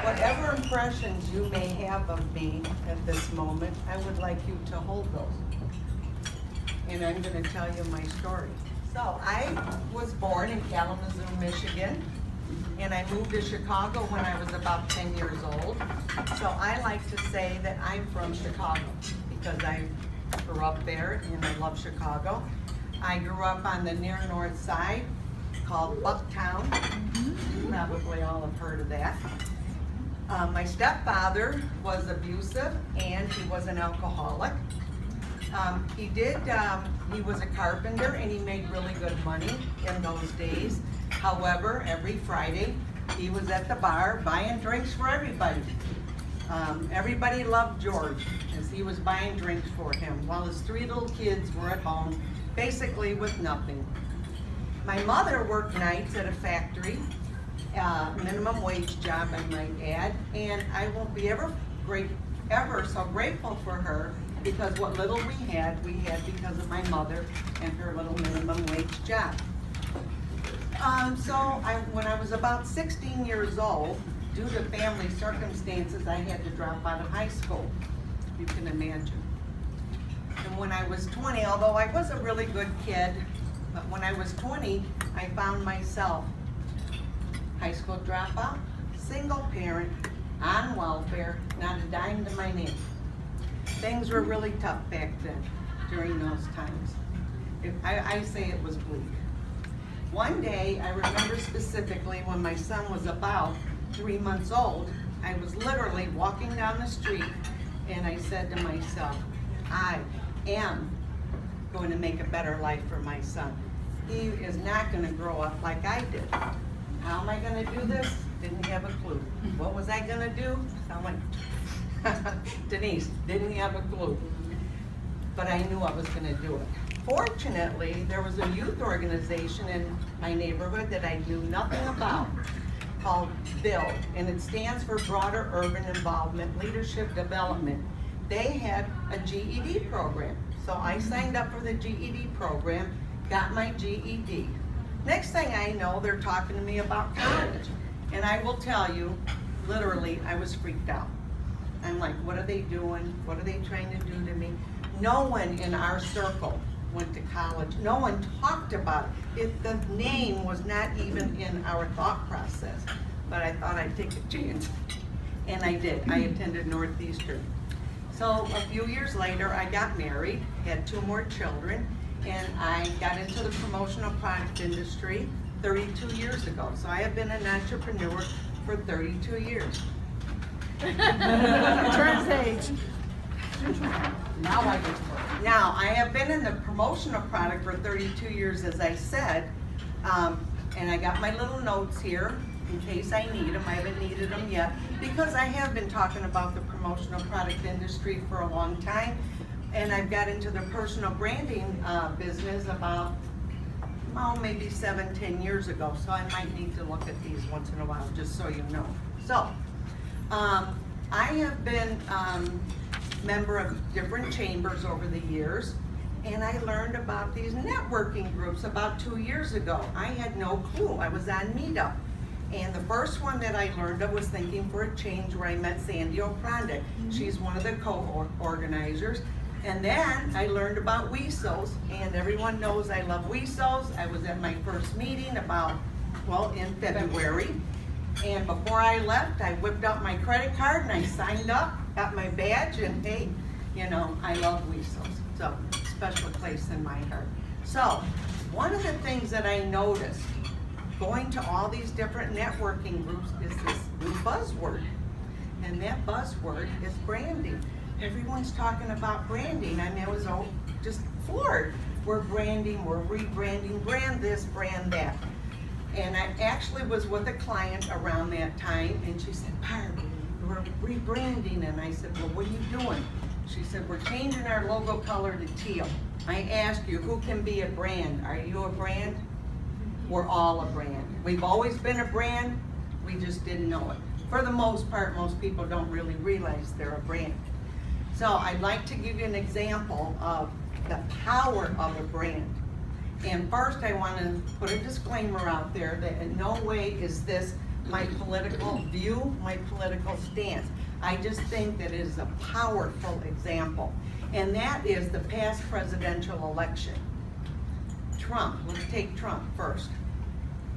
whatever impressions you may have of me at this moment, I would like you to hold those. And I'm going to tell you my story. So I was born in Kalamazoo, Michigan, and I moved to Chicago when I was about 10 years old. So I like to say that I'm from Chicago because I grew up there and I love Chicago. I grew up on the near north side called Bucktown. You probably all have heard of that. My stepfather was abusive and he was an alcoholic. He was a carpenter and he made really good money in those days. However, every Friday he was at the bar buying drinks for everybody. Everybody loved George as he was buying drinks for him while his 3 little kids were at home, basically with nothing. My mother worked nights at a factory, minimum wage job I might add, and I won't be ever so grateful for her because what little we had because of my mother and her little minimum wage job. When I was about 16 years old, due to family circumstances, I had to drop out of high school, you can imagine. And when I was 20, although I was a really good kid, but when I was 20, I found myself high school dropout, single parent, on welfare, not a dime to my name. Things were really tough back then, during those times. I say it was bleak. One day, I remember specifically when my son was about 3 months old, I was literally walking down the street and I said to myself, I am going to make a better life for my son. He is not going to grow up like I did. How am I going to do this? Didn't have a clue. What was I going to do? I went, Denise, didn't have a clue. But I knew I was going to do it. Fortunately, there was a youth organization in my neighborhood that I knew nothing about called BUILD, and it stands for Broader Urban Involvement Leadership Development. They had a GED program. So I signed up for the GED program, got my GED. Next thing I know, they're talking to me about college. And I will tell you, literally, I was freaked out. I'm like, what are they doing? What are they trying to do to me? No one in our circle went to college. No one talked about it. The name was not even in our thought process. But I thought I'd take a chance. And I did. I attended Northeastern. So a few years later, I got married, had 2 more children, and I got into the promotional product industry 32 years ago. So I have been an entrepreneur for 32 years. Turns age. Now I get to work. Now, I have been in the promotional product for 32 years, as I said, and I got my little notes here in case I need them. I haven't needed them yet because I have been talking about the promotional product industry for a long time, and I've got into the personal branding business about, maybe 7-10 years ago, so I might need to look at these once in a while, just so you know. So, I have been member of different chambers over the years, and I learned about these networking groups about 2 years ago. I had no clue. I was on Meetup, and the first one that I learned of was Thinking for a Change, where I met Sandy O'Prondick. She's one of the co-organizers. And then I learned about WESOS, and everyone knows I love WESOS. I was at my first meeting in February. And before I left, I whipped out my credit card and I signed up, got my badge, and hey, I love WESOS. So, special place in my heart. So, one of the things that I noticed going to all these different networking groups is this new buzzword. And that buzzword is branding. Everyone's talking about branding. I mean, I was just floored. We're branding, we're rebranding, brand this, brand that. And I actually was with a client around that time, and she said, Barb, we're rebranding. And I said, well, what are you doing? She said, we're changing our logo color to teal. I asked you, who can be a brand? Are you a brand? We're all a brand. We've always been a brand, we just didn't know it. For the most part, most people don't really realize they're a brand. So I'd like to give you an example of the power of a brand. And first I want to put a disclaimer out there that in no way is this my political view, my political stance. I just think that it is a powerful example. And that is the past presidential election. Trump, let's take Trump first.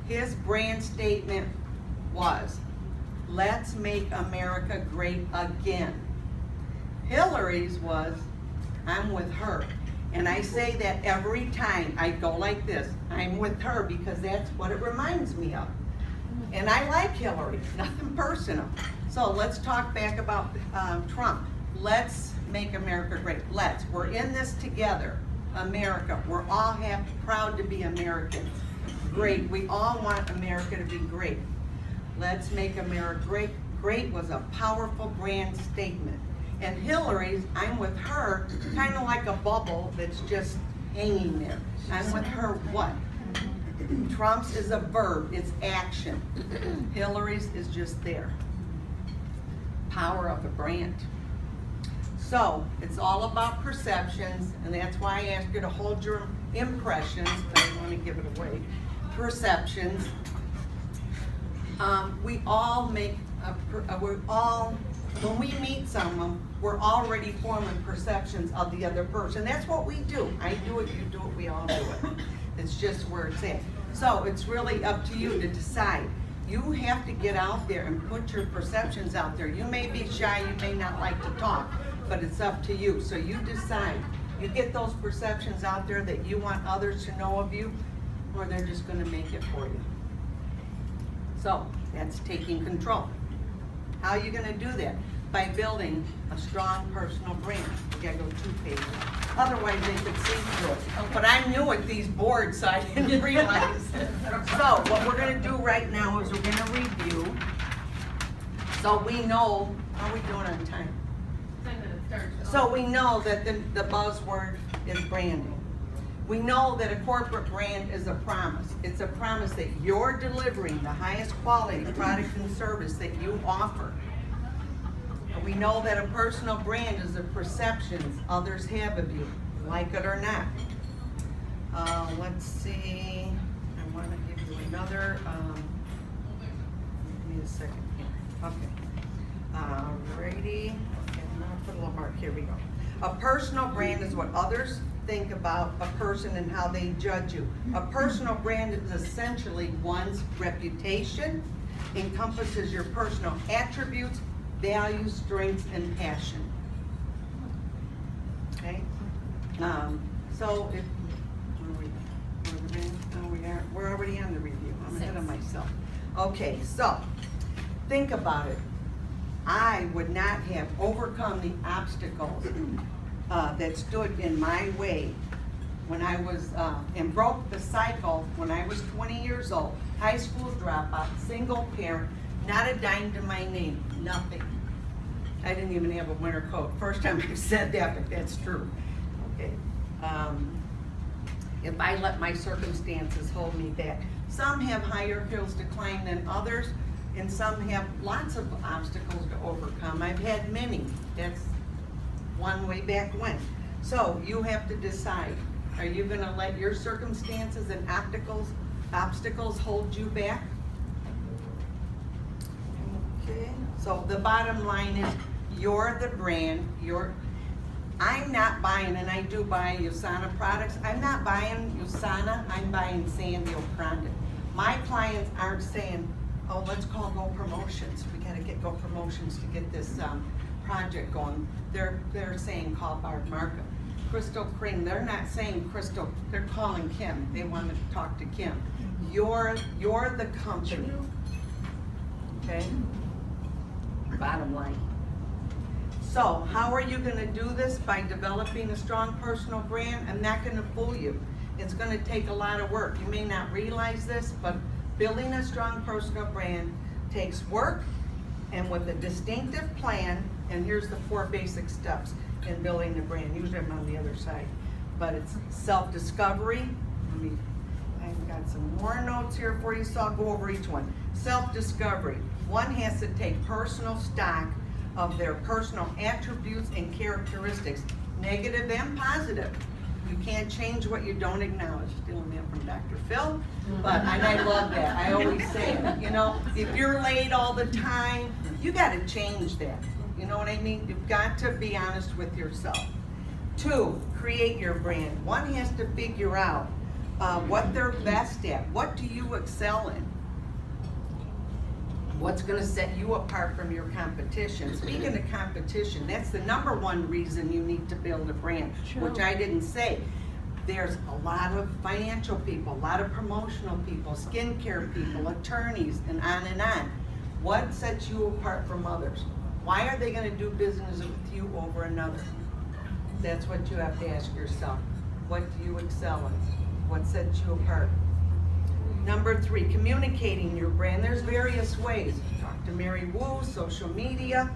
His brand statement was, let's make America great again. Hillary's was, I'm with her. And I say that every time I go like this, I'm with her, because that's what it reminds me of. And I like Hillary, nothing personal. So let's talk back about Trump. Let's make America great. Let's. We're in this together. America. We're all proud to be Americans. Great. We all want America to be great. Let's make America great. Great was a powerful brand statement. And Hillary's, I'm with her, kind of like a bubble that's just hanging there. I'm with her what? Trump's is a verb, it's action. Hillary's is just there. Power of a brand. So, it's all about perceptions, and that's why I ask you to hold your impressions, but I don't want to give it away. Perceptions. We all make, when we meet someone, we're already forming perceptions of the other person. That's what we do. I do it, you do it, we all do it. It's just where it's at. So it's really up to you to decide. You have to get out there and put your perceptions out there. You may be shy, you may not like to talk, but it's up to you. So you decide. You get those perceptions out there that you want others to know of you, or they're just gonna make it for you. So that's taking control. How are you gonna do that? By building a strong personal brand. You gotta go 2 pages. Otherwise they could see through it. But I'm new at these boards, so I didn't realize it. So what we're gonna do right now is we're gonna review. So we know, how are we doing on time? So we know that the buzzword is branding. We know that a corporate brand is a promise. It's a promise that you're delivering the highest quality product and service that you offer. We know that a personal brand is the perceptions others have of you, like it or not. Let's see, I want to give you another, give me a second here. Okay. Alrighty, okay, I'm gonna put a little mark, here we go. A personal brand is what others think about a person and how they judge you. A personal brand is essentially one's reputation, encompasses your personal attributes, values, strengths, and passion. Okay? So if we're already on the review. I'm ahead of myself. Okay, so think about it. I would not have overcome the obstacles that stood in my way when I was, and broke the cycle when I was 20 years old, high school dropout, single parent, not a dime to my name, nothing. I didn't even have a winter coat. First time I've said that, but that's true. Okay. If I let my circumstances hold me back. Some have higher hills to climb than others, and some have lots of obstacles to overcome. I've had many. That's one way back when. So you have to decide. Are you gonna let your circumstances and obstacles hold you back? Okay, so the bottom line is you're the brand, I'm not buying, and I do buy USANA products, I'm not buying USANA, I'm buying Sandy O'Krondon. My clients aren't saying, oh, let's call Go Promotions. We gotta get Go Promotions to get this project going. They're saying call Barb Markham. Crystal Crane, they're not saying Crystal, they're calling Kim. They want to talk to Kim. You're the company. Okay? Bottom line. So, how are you gonna do this? By developing a strong personal brand? I'm not gonna fool you. It's gonna take a lot of work. You may not realize this, but building a strong personal brand takes work, and with a distinctive plan, and here's the 4 basic steps in building a brand. Usually I'm on the other side, but it's self-discovery. I've got some more notes here for you, so I'll go over each one. Self-discovery. One has to take personal stock of their personal attributes and characteristics, negative and positive. You can't change what you don't acknowledge. Stealing that from Dr. Phil, but and I love that. I always say it. You know, if you're late all the time, you got to change that. You know what I mean? You've got to be honest with yourself. 2, create your brand. One has to figure out what they're best at. What do you excel in? What's going to set you apart from your competition? Speaking of competition, that's the #1 reason you need to build a brand, which I didn't say. There's a lot of financial people, a lot of promotional people, skincare people, attorneys, and on and on. What sets you apart from others? Why are they going to do business with you over another? That's what you have to ask yourself. What do you excel in? What sets you apart? #3, communicating your brand. There's various ways. Talk to Mary Wu, social media,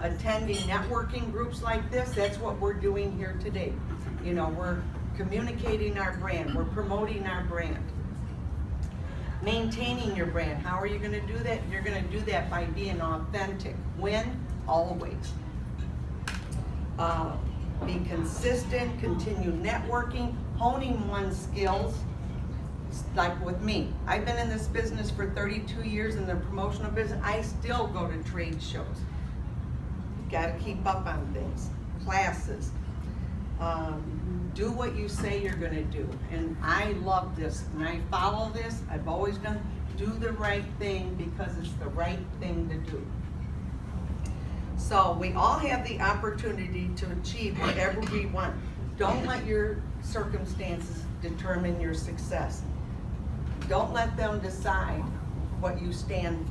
attending networking groups like this. That's what we're doing here today. You know, we're communicating our brand. We're promoting our brand. Maintaining your brand. How are you going to do that? You're going to do that by being authentic. When? Always. Be consistent, continue networking, honing one's skills. Like with me, I've been in this business for 32 years in the promotional business. I still go to trade shows. You gotta keep up on things, classes. Do what you say you're gonna do. And I love this, and I follow this. I've always done, do the right thing because it's the right thing to do. So we all have the opportunity to achieve whatever we want. Don't let your circumstances determine your success. Don't let them decide what you stand for.